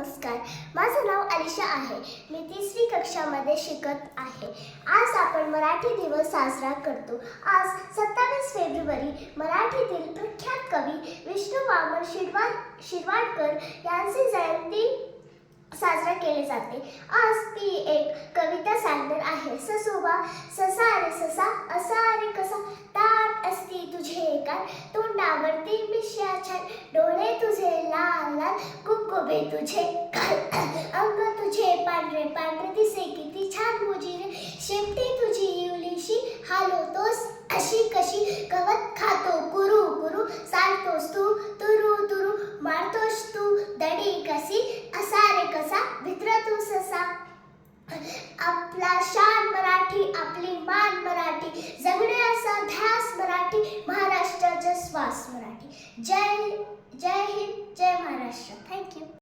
नमस्कार. माझं नाव अलिशा आहे. मी 3री कक्षामध्ये शिकत आहे. आज आपण मराठी दिवस साजरा करतो. आज 27 फेब्रुवारी मराठीतील प्रख्यात कवी विष्णू वामन शिरवाडकर यांची जयंती साजरा केली जाते. आज मी एक कविता सांगणार आहे. ससोबा ससा रे ससा असा रे कसा ताट असती तुझे कान तोंडावरती मिश्या छान डोळे तुझे लाल लाल कुबकुबे तुझे अंग तुझे पांढरे पांढरे दिसे किती छान मुजी रे शेपटी तुझी इवलीशी हालवतोस अशी कशी गवत खातो कुरू कुरू चालतोस तू तुरू तुरू मारतोस तू दडी कशी असा रे कसा भित्र तू ससा आपला शान मराठी आपली मान मराठी जगण्याचा ध्यास मराठी महाराष्ट्राचा श्वास मराठी. जय हिंद जय महाराष्ट्र. थँक्यू.